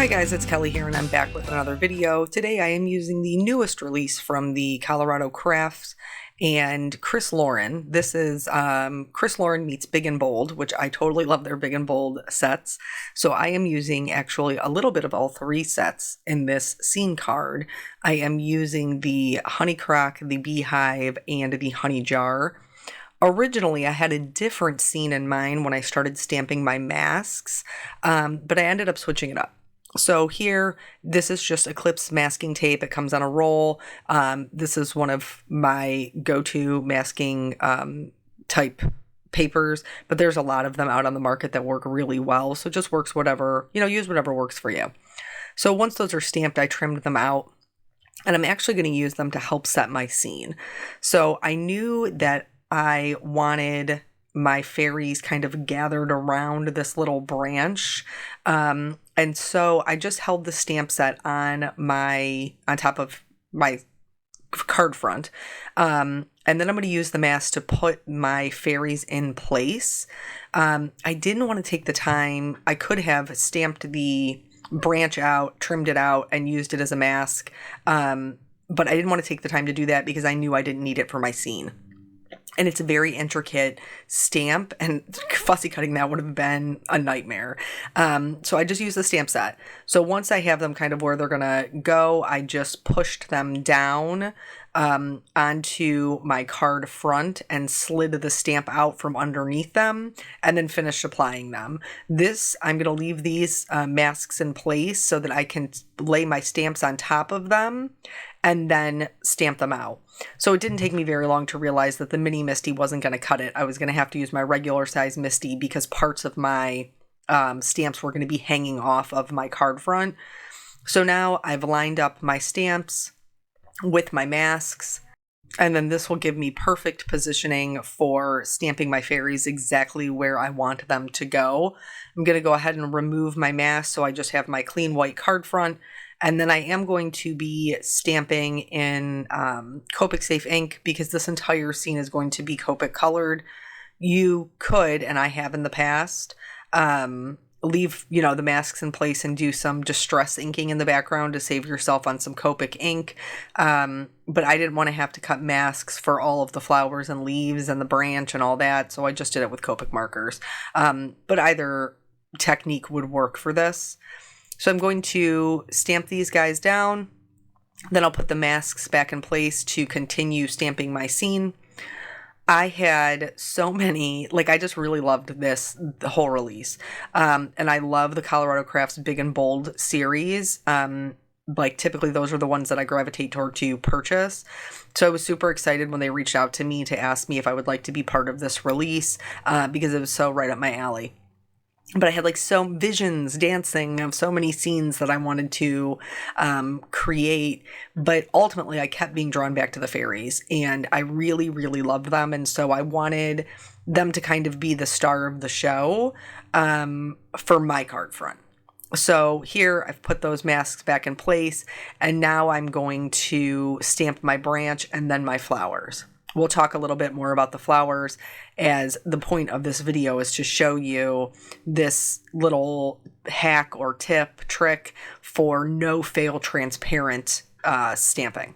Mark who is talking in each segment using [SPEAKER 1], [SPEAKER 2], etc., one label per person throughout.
[SPEAKER 1] Hi guys, it's Kelly here and I'm back with another video. Today I am using the newest release from the Colorado Crafts and Kris. This is Kris meets Big and Bold, which I totally love their Big and Bold sets. So I am using actually a little bit of all three sets in this scene card. I am using the Honey Crock, the Beehive, and the Honey Jar. Originally, I had a different scene in mind when I started stamping my masks, but I ended up switching it up. So here, this is just Eclipse masking tape. It comes on a roll. This is one of my go-to masking type papers, but there's a lot of them out on the market that work really well. So it just works whatever, use whatever works for you. So once those are stamped, I trimmed them out. And I'm actually going to use them to help set my scene. So I knew that I wanted my fairies kind of gathered around this little branch. And so I just held the stamp set on top of my card front. And then I'm going to use the mask to put my fairies in place. I didn't want to take the time. I could have stamped the branch out, trimmed it out, and used it as a mask. But I didn't want to take the time to do that because I knew I didn't need it for my scene. And it's a very intricate stamp, and fussy cutting that would have been a nightmare. So I just used the stamp set. So once I have them kind of where they're going to go, I just pushed them down onto my card front and slid the stamp out from underneath them and then finished applying them. I'm going to leave these masks in place so that I can lay my stamps on top of them and then stamp them out. So it didn't take me very long to realize that the mini Misty wasn't going to cut it. I was going to have to use my regular size Misty because parts of my stamps were going to be hanging off of my card front. So now I've lined up my stamps with my masks, and then this will give me perfect positioning for stamping my fairies exactly where I want them to go. I'm going to go ahead and remove my mask so I just have my clean white card front. And then I am going to be stamping in Copic Safe ink because this entire scene is going to be Copic colored. You could, and I have in the past, leave, the masks in place and do some distress inking in the background to save yourself on some Copic ink. But I didn't want to have to cut masks for all of the flowers and leaves and the branch and all that. So I just did it with Copic markers. But either technique would work for this. So I'm going to stamp these guys down. Then I'll put the masks back in place to continue stamping my scene. I had so many, I just really loved the whole release. And I love the Colorado Crafts Big and Bold series. Typically those are the ones that I gravitate toward to purchase. So I was super excited when they reached out to me to ask me if I would like to be part of this release, because it was so right up my alley. But I had so visions dancing of so many scenes that I wanted to create. But ultimately, I kept being drawn back to the fairies. And I really, really loved them. And so I wanted them to kind of be the star of the show for my card front. So here I've put those masks back in place. And now I'm going to stamp my branch and then my flowers. We'll talk a little bit more about the flowers, as the point of this video is to show you this little hack or trick for no-fail transparent stamping.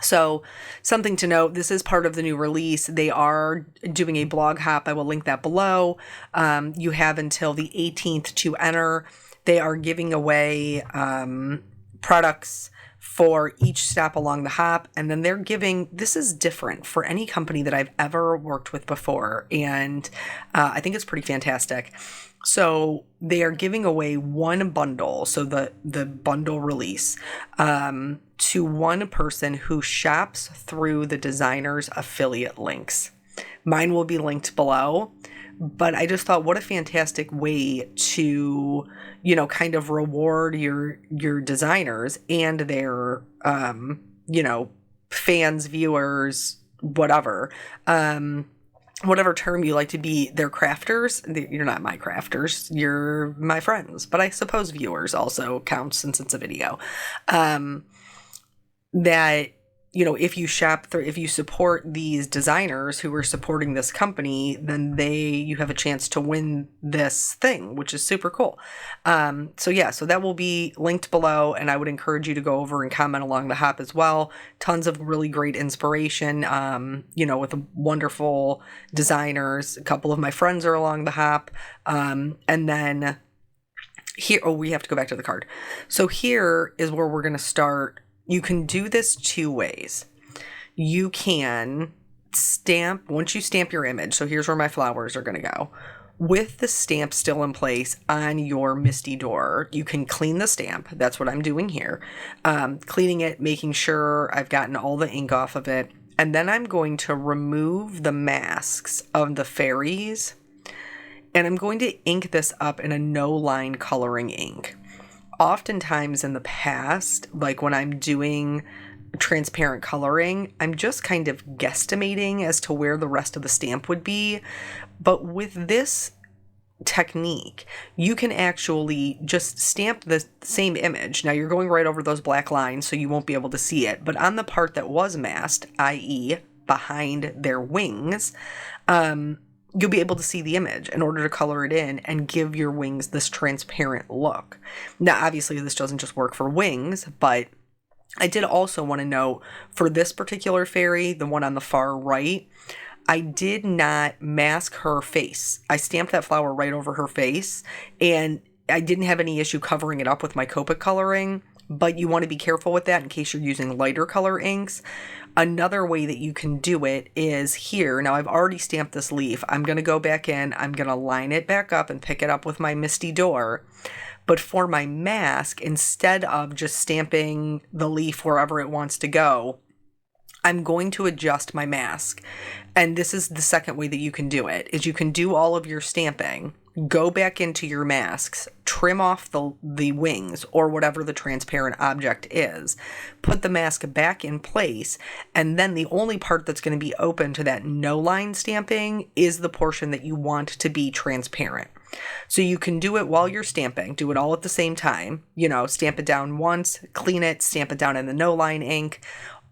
[SPEAKER 1] So something to note, this is part of the new release. They are doing a blog hop. I will link that below. You have until the 18th to enter. They are giving away products for each step along the hop. And then they're giving, this is different for any company that I've ever worked with before. And I think it's pretty fantastic. So they are giving away one bundle. So the bundle release to one person who shops through the designer's affiliate links. Mine will be linked below. But I just thought, what a fantastic way to, kind of reward your designers and their, fans, viewers, whatever term you like to be, their crafters. You're not my crafters, you're my friends. But I suppose viewers also count since it's a video. That if you if you support these designers who are supporting this company, then you have a chance to win this thing, which is super cool. So that will be linked below, and I would encourage you to go over and comment along the hop as well. Tons of really great inspiration, with wonderful designers. A couple of my friends are along the hop. And then here, we have to go back to the card. So here is where we're going to start. You can do this two ways. You can once you stamp your image, so here's where my flowers are going to go. With the stamp still in place on your Misty door, you can clean the stamp. That's what I'm doing here. Cleaning it, making sure I've gotten all the ink off of it. And then I'm going to remove the masks of the fairies. And I'm going to ink this up in a no-line coloring ink. Oftentimes in the past, like when I'm doing transparent coloring, I'm just kind of guesstimating as to where the rest of the stamp would be. But with this technique, you can actually just stamp the same image. Now you're going right over those black lines, so you won't be able to see it. But on the part that was masked, i.e. behind their wings, you'll be able to see the image in order to color it in and give your wings this transparent look. Now, obviously, this doesn't just work for wings, but I did also want to note for this particular fairy, the one on the far right, I did not mask her face. I stamped that flower right over her face, and I didn't have any issue covering it up with my Copic coloring, but you want to be careful with that in case you're using lighter color inks. Another way that you can do it is here. Now I've already stamped this leaf. I'm going to go back in. I'm going to line it back up and pick it up with my Misty door. But for my mask, instead of just stamping the leaf wherever it wants to go, I'm going to adjust my mask. And this is the second way that you can do it, is you can do all of your stamping, go back into your masks, trim off the wings or whatever the transparent object is, put the mask back in place, and then the only part that's going to be open to that no line stamping is the portion that you want to be transparent. So you can do it while you're stamping, do it all at the same time, stamp it down once, clean it, stamp it down in the no line ink,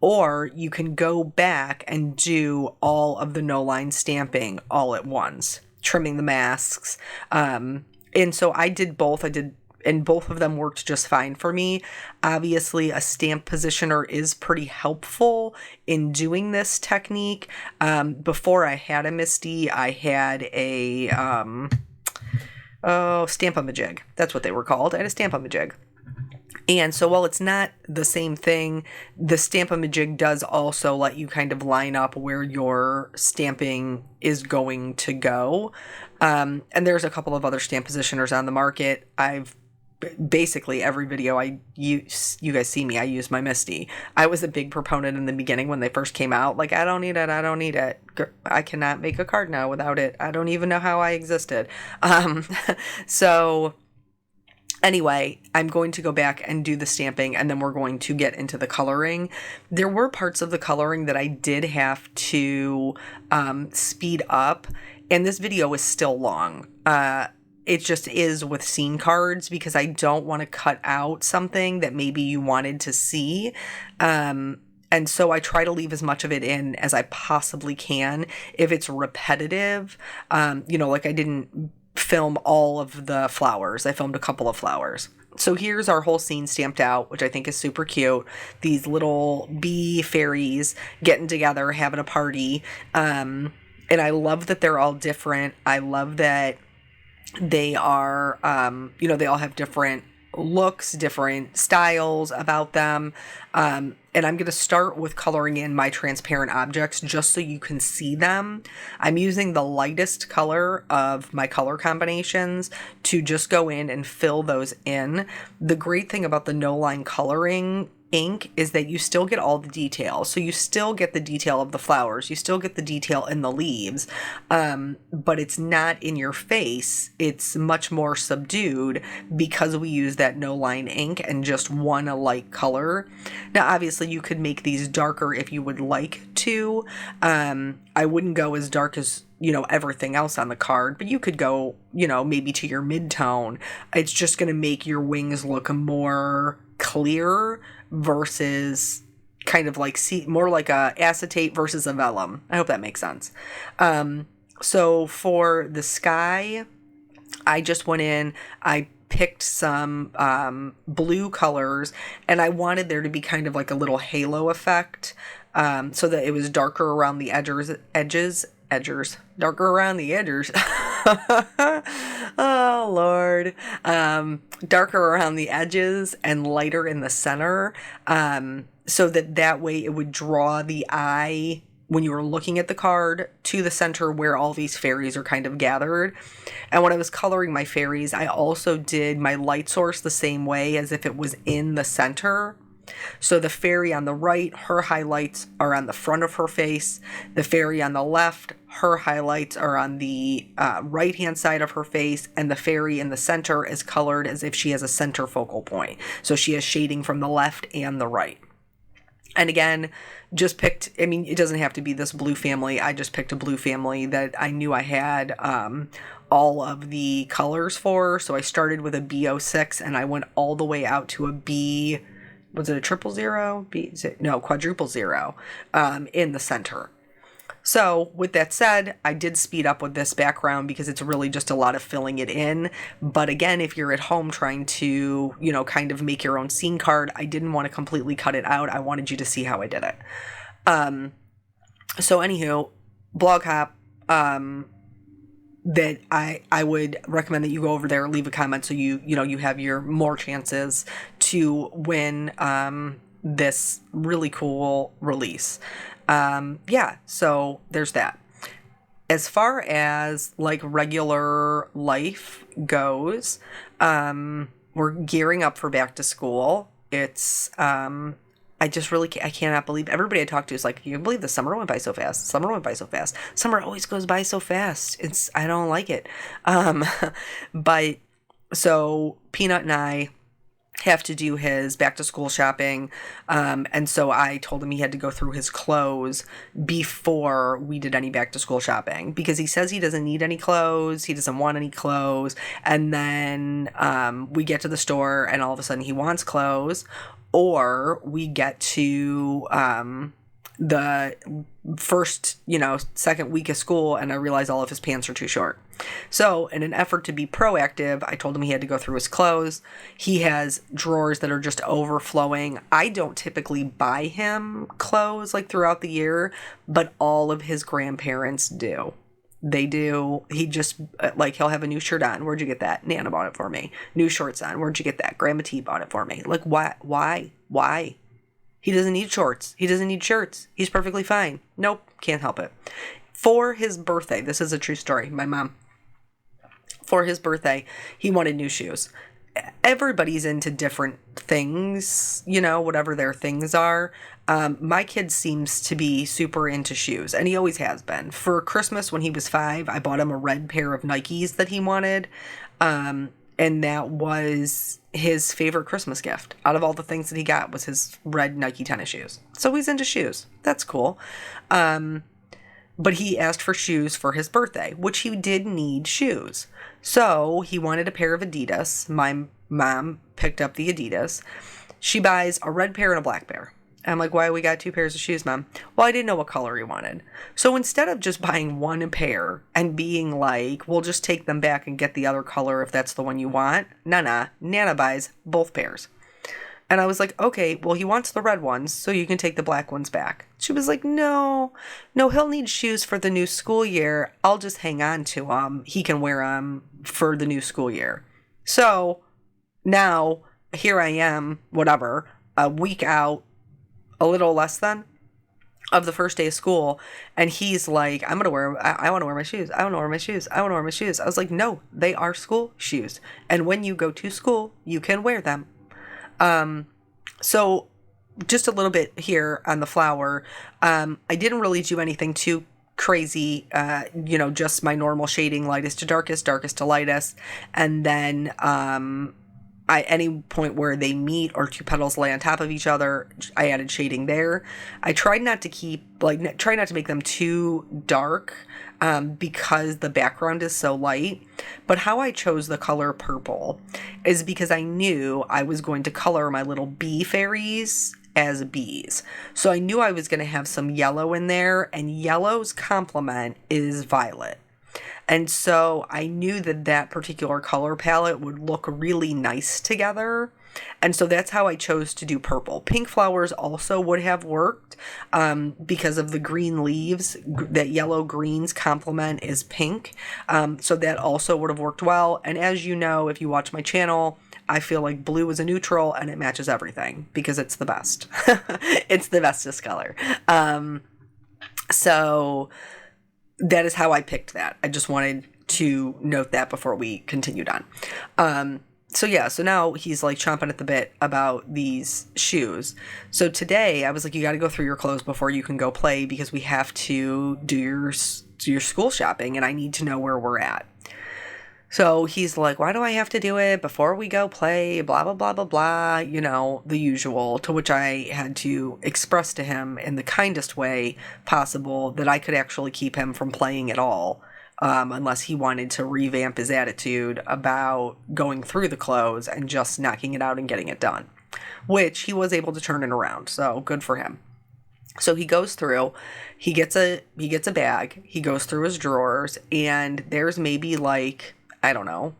[SPEAKER 1] or you can go back and do all of the no line stamping all at once, trimming the masks. And so I did both. And both of them worked just fine for me. Obviously, a stamp positioner is pretty helpful in doing this technique. Before I had a Misty, I had a Stamp-a-majig. That's what they were called. I had a Stamp-a-majig. And so while it's not the same thing, the Stamp-a-majig does also let you kind of line up where your stamping is going to go. And there's a couple of other stamp positioners on the market. I've basically every video I use, you guys see me, I use my Misty. I was a big proponent in the beginning when they first came out. Like, I don't need it. I cannot make a card now without it. I don't even know how I existed. So anyway, I'm going to go back and do the stamping, and then we're going to get into the coloring. There were parts of the coloring that I did have to speed up, and this video is still long. It just is with scene cards because I don't want to cut out something that maybe you wanted to see. And so I try to leave as much of it in as I possibly can. If it's repetitive, like I didn't film all of the flowers. I filmed a couple of flowers. So here's our whole scene stamped out, which I think is super cute. These little bee fairies getting together, having a party. And I love that they're all different. I love that they are, they all have different looks, different styles about them. And I'm going to start with coloring in my transparent objects just so you can see them. I'm using the lightest color of my color combinations to just go in and fill those in. The great thing about the no line coloring ink is that you still get all the detail. So you still get the detail of the flowers. You still get the detail in the leaves, but it's not in your face. It's much more subdued because we use that no line ink and just one light color. Now, obviously you could make these darker if you would like to. I wouldn't go as dark as everything else on the card, but you could go, maybe to your mid-tone. It's just going to make your wings look more clear versus kind of like more like a acetate versus a vellum. I hope that makes sense. So for the sky, I just went in, I picked some blue colors, and I wanted there to be kind of like a little halo effect, so that it was darker around the darker around the edges. Oh, Lord. Darker around the edges and lighter in the center, so that way it would draw the eye when you were looking at the card to the center where all these fairies are kind of gathered. And when I was coloring my fairies, I also did my light source the same way, as if it was in the center. So the fairy on the right, her highlights are on the front of her face. The fairy on the left, her highlights are on the right-hand side of her face. And the fairy in the center is colored as if she has a center focal point. So she has shading from the left and the right. And again, just picked, I mean, it doesn't have to be this blue family. I just picked a blue family that I knew I had all of the colors for. So I started with a B06 and I went all the way out to a B, was it a 000? Quadruple zero in the center. So with that said, I did speed up with this background because it's really just a lot of filling it in. But again, if you're at home trying to, kind of make your own scene card, I didn't want to completely cut it out. I wanted you to see how I did it. So anywho, Blog Hop, that I would recommend that you go over there, leave a comment so you have your more chances to win this really cool release. So there's that. As far as like regular life goes, we're gearing up for back to school. It's, I cannot believe everybody I talk to is like, you can believe the summer went by so fast. Summer went by so fast. Summer always goes by so fast. I don't like it. But so Peanut and I have to do his back to school shopping. And so I told him he had to go through his clothes before we did any back to school shopping, because he says he doesn't need any clothes. He doesn't want any clothes. And then, we get to the store and all of a sudden he wants clothes, or we get to, the first, second week of school and I realize all of his pants are too short. So in an effort to be proactive, I told him he had to go through his clothes. He has drawers that are just overflowing. I don't typically buy him clothes like throughout the year, but all of his grandparents do. They do. He just, he'll have a new shirt on. Where'd you get that? Nana bought it for me. New shorts on. Where'd you get that? Grandma T bought it for me. Like, why? He doesn't need shorts. He doesn't need shirts. He's perfectly fine. Nope, can't help it. For his birthday, this is a true story, my mom. For his birthday, he wanted new shoes. Everybody's into different things, whatever their things are. My kid seems to be super into shoes, and he always has been. For Christmas, when he was 5, I bought him a red pair of Nikes that he wanted. And that was his favorite Christmas gift. Out of all the things that he got was his red Nike tennis shoes. So he's into shoes. That's cool. But he asked for shoes for his birthday, which he did need shoes. So he wanted a pair of Adidas. My mom picked up the Adidas. She buys a red pair and a black pair. I'm like, why we got 2 pairs of shoes, Mom? Well, I didn't know what color he wanted. So instead of just buying one pair and being like, we'll just take them back and get the other color if that's the one you want. Nana buys both pairs. And I was like, okay, well, he wants the red ones, so you can take the black ones back. She was like, no, he'll need shoes for the new school year. I'll just hang on to them. He can wear them for the new school year. So now here I am, a week out, a little less than, of the first day of school, and he's like, I want to wear my shoes. I want to wear my shoes. I want to wear my shoes. I was like, no, they are school shoes. And when you go to school, you can wear them. So just a little bit here on the flower. I didn't really do anything too crazy, just my normal shading, lightest to darkest, darkest to lightest. And then, any point where they meet or 2 petals lay on top of each other, I added shading there. I tried not to make them too dark, because the background is so light. But how I chose the color purple is because I knew I was going to color my little bee fairies as bees. So I knew I was going to have some yellow in there, and yellow's complement is violet. And so I knew that that particular color palette would look really nice together. And so that's how I chose to do purple. Pink flowers also would have worked because of the green leaves. That yellow green's complement is pink. So that also would have worked well. And as you know, if you watch my channel, I feel like blue is a neutral and it matches everything because it's the best. It's the bestest color. So that is how I picked that. I just wanted to note that before we continued on. So now he's like chomping at the bit about these shoes. So today I was like, you got to go through your clothes before you can go play because we have to do your school shopping and I need to know where we're at. So he's like, why do I have to do it before we go play? Blah, blah, blah, blah, blah. You know, the usual, to which I had to express to him in the kindest way possible that I could actually keep him from playing at all. Unless he wanted to revamp his attitude about going through the clothes and just knocking it out and getting it done, which he was able to turn it around. So good for him. So he goes through, he gets a bag, he goes through his drawers, and there's maybe like, I don't know,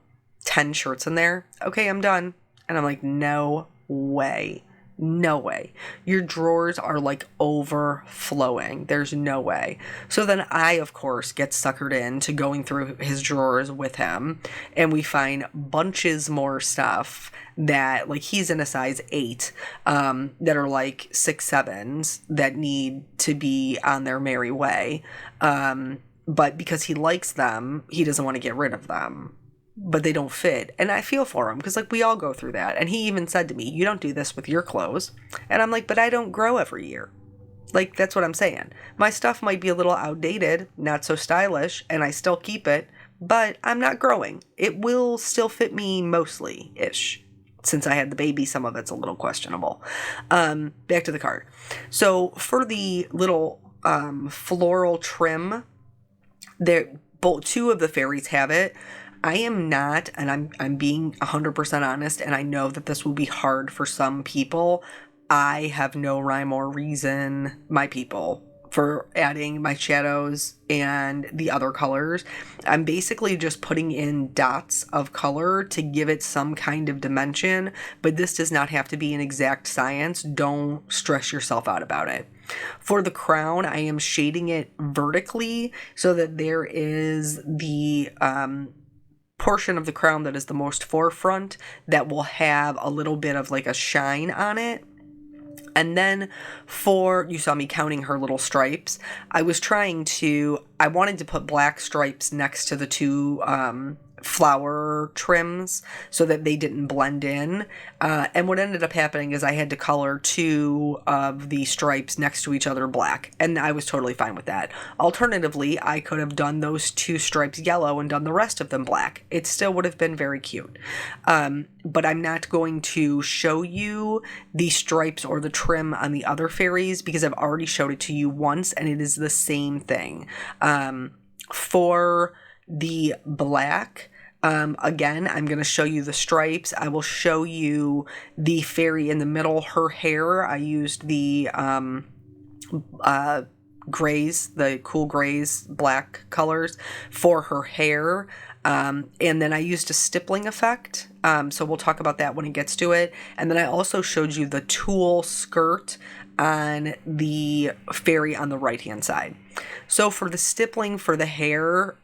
[SPEAKER 1] 10 shirts in there. Okay, I'm done. And I'm like, no way. No way. Your drawers are like overflowing. There's no way. So then I, of course, get suckered into going through his drawers with him, and we find bunches more stuff that, like, he's in a size 8, that are like 6, 7s that need to be on their merry way. But because he likes them, he doesn't want to get rid of them. But they don't fit. And I feel for him because, like, we all go through that. And he even said to me, you don't do this with your clothes. And I'm like, but I don't grow every year. Like, that's what I'm saying. My stuff might be a little outdated, not so stylish, and I still keep it, but I'm not growing. It will still fit me mostly-ish. Since I had the baby, some of it's a little questionable. Back to the card. So for the little floral trim, both 2 of the fairies have it. I am not, and I'm being 100% honest, and I know that this will be hard for some people. I have no rhyme or reason, my people, for adding my shadows and the other colors. I'm basically just putting in dots of color to give it some kind of dimension, but this does not have to be an exact science. Don't stress yourself out about it. For the crown, I am shading it vertically so that there is the portion of the crown that is the most forefront that will have a little bit of like a shine on it. And then you saw me counting her little stripes. I wanted to put black stripes next to the 2 flower trims so that they didn't blend in. And what ended up happening is I had to color 2 of the stripes next to each other black. And I was totally fine with that. Alternatively, I could have done those 2 stripes yellow and done the rest of them black. It still would have been very cute. But I'm not going to show you the stripes or the trim on the other fairies because I've already showed it to you once and it is the same thing. For the black, again, I'm going to show you the stripes. I will show you the fairy in the middle, her hair. I used the grays, the cool grays, black colors for her hair. And then I used a stippling effect. So we'll talk about that when it gets to it. And then I also showed you the tulle skirt on the fairy on the right-hand side. So for the stippling for the hair,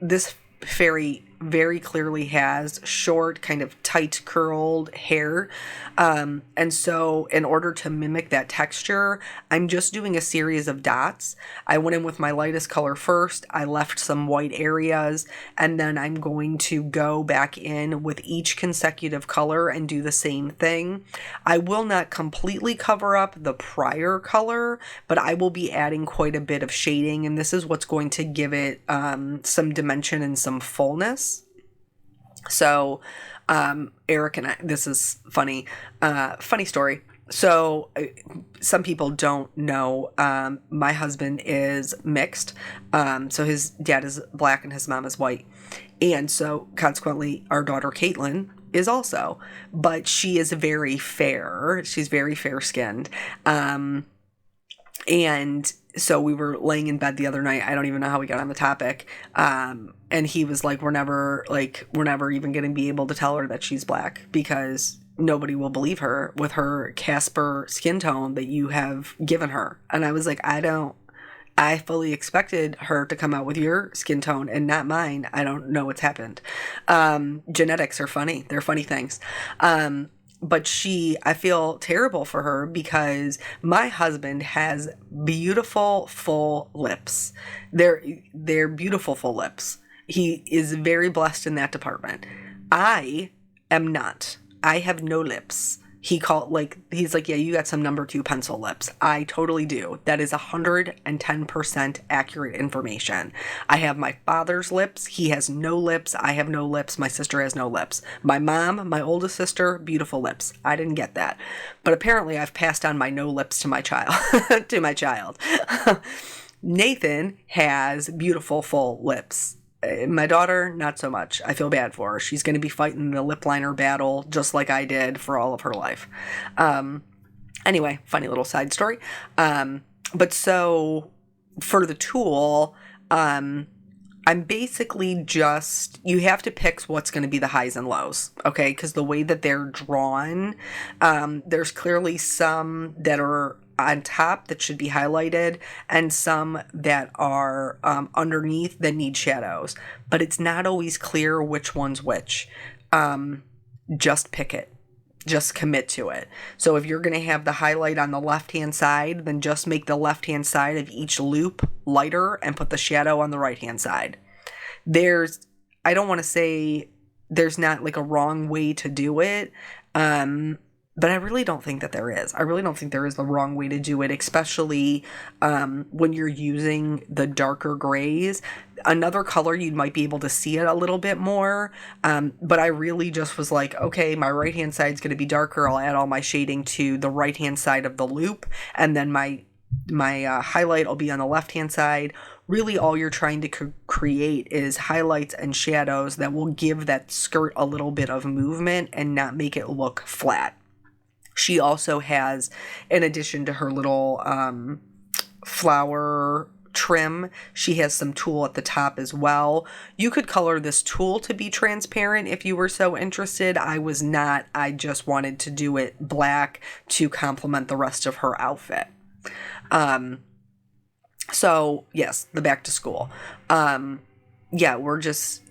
[SPEAKER 1] this fairy very clearly has short, kind of tight curled hair. And so in order to mimic that texture, I'm just doing a series of dots. I went in with my lightest color first. I left some white areas, and then I'm going to go back in with each consecutive color and do the same thing. I will not completely cover up the prior color, but I will be adding quite a bit of shading, and this is what's going to give it some dimension and some fullness. So, Eric and I, this is funny story. So some people don't know, my husband is mixed. So his dad is black and his mom is white. And so consequently our daughter, Caitlin, is also, but she is very fair. She's very fair skinned. And so we were laying in bed the other night. I don't even know how we got on the topic. And he was like, we're never even going to be able to tell her that she's black because nobody will believe her with her Casper skin tone that you have given her. And I was like, I fully expected her to come out with your skin tone and not mine. I don't know what's happened. Genetics are funny. They're funny things. But I feel terrible for her because my husband has beautiful, full lips. They're beautiful, full lips. He is very blessed in that department. I am not. I have no lips. He's like, yeah, you got some number 2 pencil lips. I totally do. That is 110% accurate information. I have my father's lips. He has no lips. I have no lips. My sister has no lips. My mom, my oldest sister, beautiful lips. I didn't get that. But apparently I've passed on my no lips to my child, Nathan has beautiful, full lips. My daughter, not so much. I feel bad for her. She's going to be fighting the lip liner battle just like I did for all of her life. Anyway, funny little side story. But so for the tulle, I'm basically you have to pick what's going to be the highs and lows, okay? Because the way that they're drawn, there's clearly some that are on top that should be highlighted and some that are underneath that need shadows, but it's not always clear which one's which. Just pick it. Just commit to it. So if you're going to have the highlight on the left-hand side, then just make the left-hand side of each loop lighter and put the shadow on the right-hand side. I don't want to say there's not like a wrong way to do it, but I really don't think that there is. I really don't think there is the wrong way to do it, especially when you're using the darker grays. Another color, you might be able to see it a little bit more. But I really just was like, okay, my right-hand side is going to be darker. I'll add all my shading to the right-hand side of the loop. And then my highlight will be on the left-hand side. Really, all you're trying to create is highlights and shadows that will give that skirt a little bit of movement and not make it look flat. She also has, in addition to her little flower trim, she has some tulle at the top as well. You could color this tulle to be transparent if you were so interested. I was not. I just wanted to do it black to complement the rest of her outfit. So yes, the back to school. Yeah,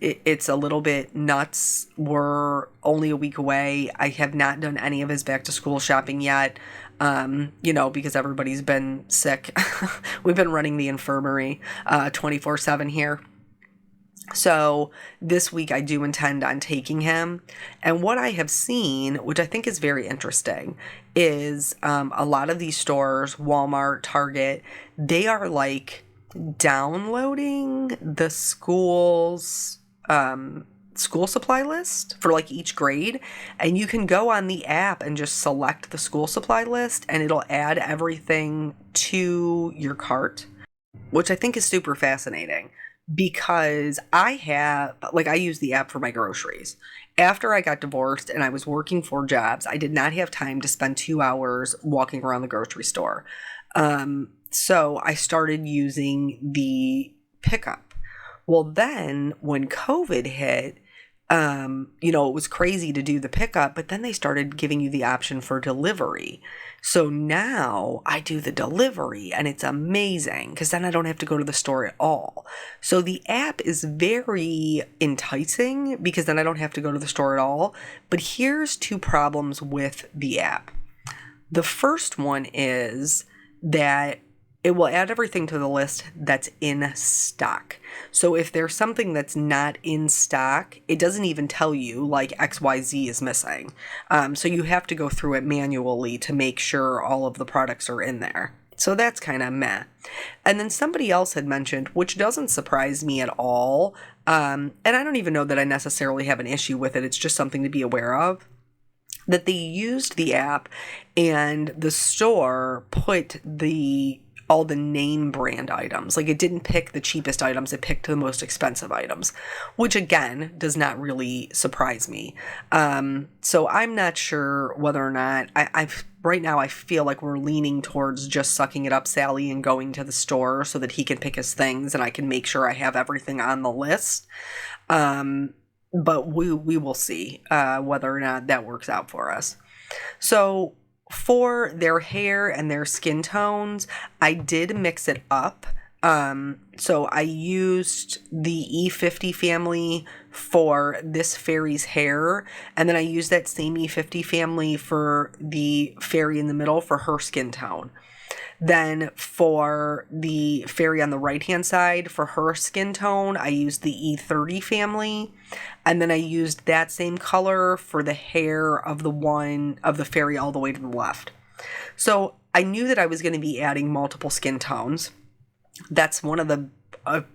[SPEAKER 1] it's a little bit nuts. We're only a week away. I have not done any of his back to school shopping yet, because everybody's been sick. We've been running the infirmary 24/7 here. So this week I do intend on taking him. And what I have seen, which I think is very interesting, is a lot of these stores, Walmart, Target, they are like downloading the school's school supply list for like each grade, and you can go on the app and just select the school supply list and it'll add everything to your cart, which I think is super fascinating because I use the app for my groceries. After I got divorced and I was working 4 jobs, I did not have time to spend 2 hours walking around the grocery store. So I started using the pickup. Well, then when COVID hit, it was crazy to do the pickup, but then they started giving you the option for delivery. So now I do the delivery and it's amazing because then I don't have to go to the store at all. So the app is very enticing because then I don't have to go to the store at all. But here's 2 problems with the app. The first one is that it will add everything to the list that's in stock. So if there's something that's not in stock, it doesn't even tell you like XYZ is missing. So you have to go through it manually to make sure all of the products are in there. So that's kind of meh. And then somebody else had mentioned, which doesn't surprise me at all, and I don't even know that I necessarily have an issue with it, it's just something to be aware of, that they used the app and the store put the all the name brand items. Like, it didn't pick the cheapest items, it picked the most expensive items, which again does not really surprise me. So I'm not sure whether or not right now I feel like we're leaning towards just sucking it up, Sally, and going to the store so that he can pick his things and I can make sure I have everything on the list. But we will see whether or not that works out for us. So for their hair and their skin tones, I did mix it up. So I used the E50 family for this fairy's hair, and then I used that same E50 family for the fairy in the middle for her skin tone. Then for the fairy on the right-hand side, for her skin tone, I used the E30 family. And then I used that same color for the hair of the fairy all the way to the left. So I knew that I was going to be adding multiple skin tones. That's one of the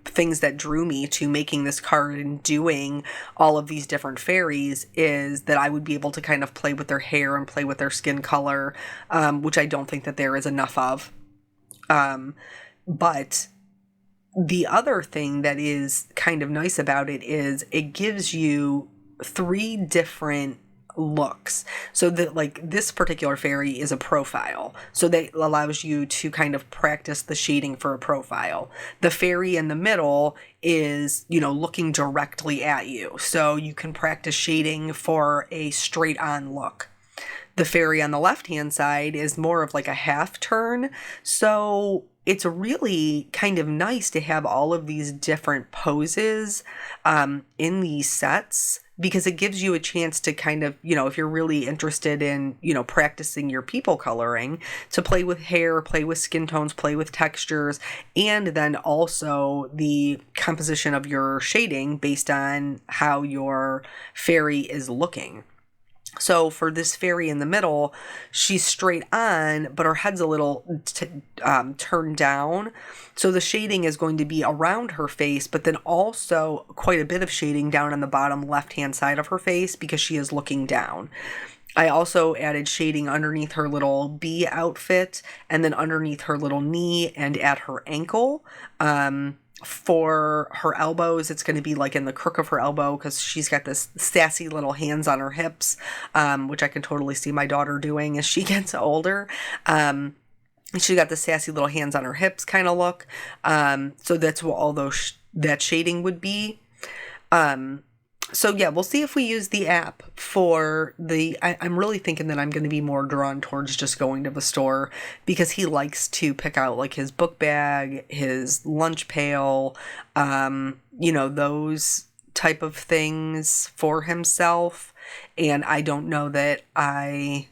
[SPEAKER 1] things that drew me to making this card and doing all of these different fairies, is that I would be able to kind of play with their hair and play with their skin color, which I don't think that there is enough of. But the other thing that is kind of nice about it is it gives you 3 different looks. So that, like, this particular fairy is a profile, so that allows you to kind of practice the shading for a profile. The fairy in the middle is, looking directly at you, so you can practice shading for a straight on look. The fairy on the left-hand side is more of like a half turn, so it's really kind of nice to have all of these different poses in these sets, because it gives you a chance to kind of, if you're really interested in, practicing your people coloring, to play with hair, play with skin tones, play with textures, and then also the composition of your shading based on how your fairy is looking. So for this fairy in the middle, she's straight on, but her head's a little turned down. So the shading is going to be around her face, but then also quite a bit of shading down on the bottom left-hand side of her face because she is looking down. I also added shading underneath her little bee outfit, and then underneath her little knee and at her ankle. For her elbows, it's going to be like in the crook of her elbow, because she's got this sassy little hands on her hips, which I can totally see my daughter doing as she gets older. She got the sassy little hands on her hips kind of look. So that's what all that shading would be. So yeah, we'll see if we use the app for I'm really thinking that I'm going to be more drawn towards just going to the store, because he likes to pick out like his book bag, his lunch pail, those type of things for himself. And I don't know that I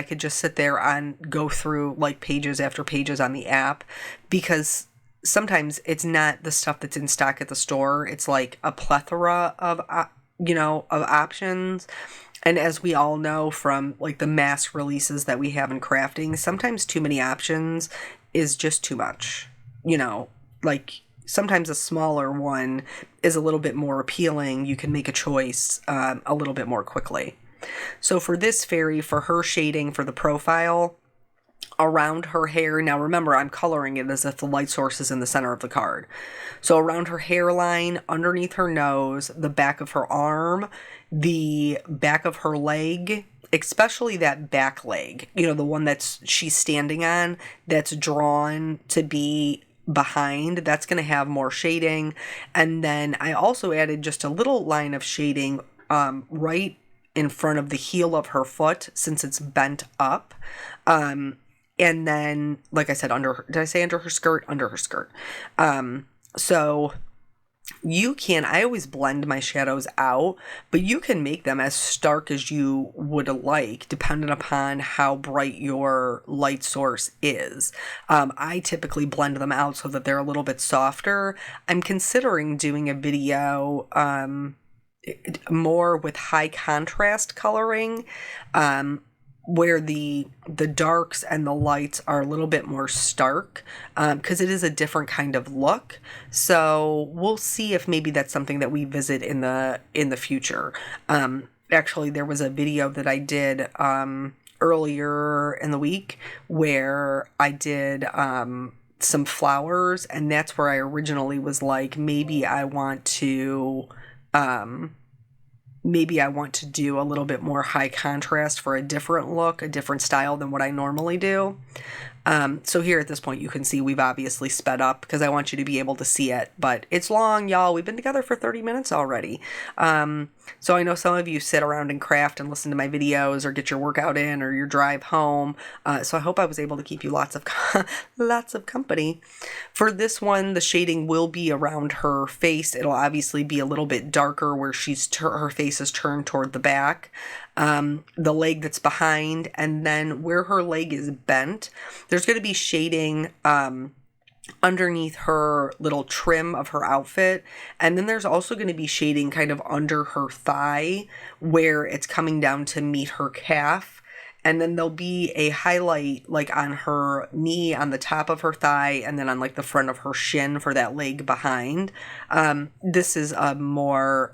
[SPEAKER 1] could just sit there and go through like pages after pages on the app, because sometimes it's not the stuff that's in stock at the store. It's like a plethora of options. And as we all know from like the mass releases that we have in crafting, sometimes too many options is just too much. Like sometimes a smaller one is a little bit more appealing. You can make a choice a little bit more quickly. So for this fairy, for her shading for the profile, around her hair, now remember I'm coloring it as if the light source is in the center of the card. So around her hairline, underneath her nose, the back of her arm, the back of her leg, especially that back leg, the one she's standing on, that's drawn to be behind, that's going to have more shading. And then I also added just a little line of shading right in front of the heel of her foot, since it's bent up. And then, like I said, did I say under her skirt? Under her skirt. So I always blend my shadows out, but you can make them as stark as you would like, depending upon how bright your light source is. I typically blend them out so that they're a little bit softer. I'm considering doing a video, more with high contrast coloring, where the darks and the lights are a little bit more stark, because it is a different kind of look. So we'll see if maybe that's something that we visit in the future. Actually, there was a video that I did earlier in the week where I did some flowers, and that's where I originally was like, maybe I want to do a little bit more high contrast for a different look, a different style than what I normally do. So here at this point, you can see we've obviously sped up because I want you to be able to see it, but it's long, y'all. We've been together for 30 minutes already. So I know some of you sit around and craft and listen to my videos or get your workout in or your drive home. So I hope I was able to keep you lots of company. For this one, the shading will be around her face. It'll obviously be a little bit darker where her face is turned toward the back. The leg that's behind, and then where her leg is bent, there's going to be shading underneath her little trim of her outfit, and then there's also going to be shading kind of under her thigh where it's coming down to meet her calf. And then there'll be a highlight like on her knee, on the top of her thigh, and then on like the front of her shin for that leg behind. This is a more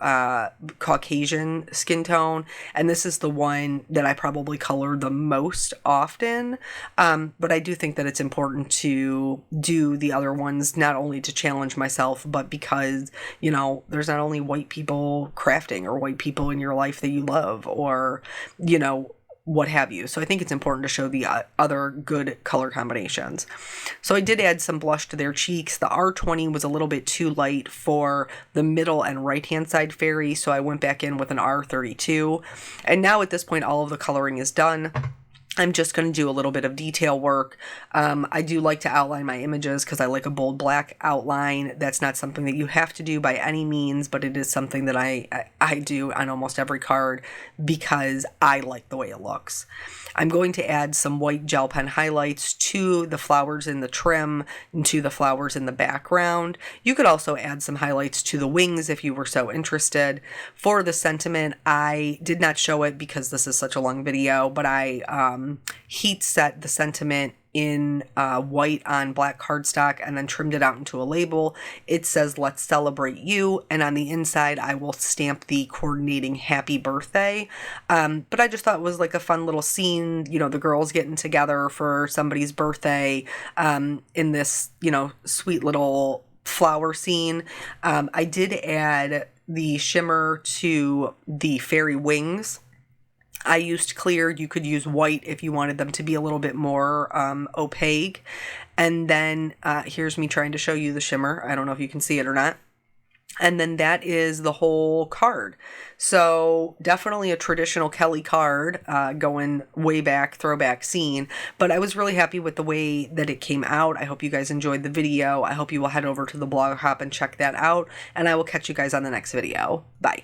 [SPEAKER 1] Caucasian skin tone, and this is the one that I probably color the most often. But I do think that it's important to do the other ones, not only to challenge myself, but because, you know, there's not only white people crafting or white people in your life that you love, or, you know, what have you. So I think it's important to show the other good color combinations. So I did add some blush to their cheeks. The R20 was a little bit too light for the middle and right hand side fairy, so I went back in with an R32. And now at this point, all of the coloring is done. I'm just going to do a little bit of detail work. I do like to outline my images because I like a bold black outline. That's not something that you have to do by any means, but it is something that I do on almost every card because I like the way it looks. I'm going to add some white gel pen highlights to the flowers in the trim and to the flowers in the background. You could also add some highlights to the wings if you were so interested. For the sentiment, I did not show it because this is such a long video, but I heat set the sentiment in white on black cardstock and then trimmed it out into a label. It says, "Let's celebrate you." And on the inside, I will stamp the coordinating happy birthday. But I just thought it was like a fun little scene, you know, the girls getting together for somebody's birthday in this, you know, sweet little flower scene. I did add the shimmer to the fairy wings. I used clear. You could use white if you wanted them to be a little bit more opaque. And then here's me trying to show you the shimmer. I don't know if you can see it or not. And then that is the whole card. So definitely a traditional Kelly card, going way back, throwback scene. But I was really happy with the way that it came out. I hope you guys enjoyed the video. I hope you will head over to the blog hop and check that out. And I will catch you guys on the next video. Bye.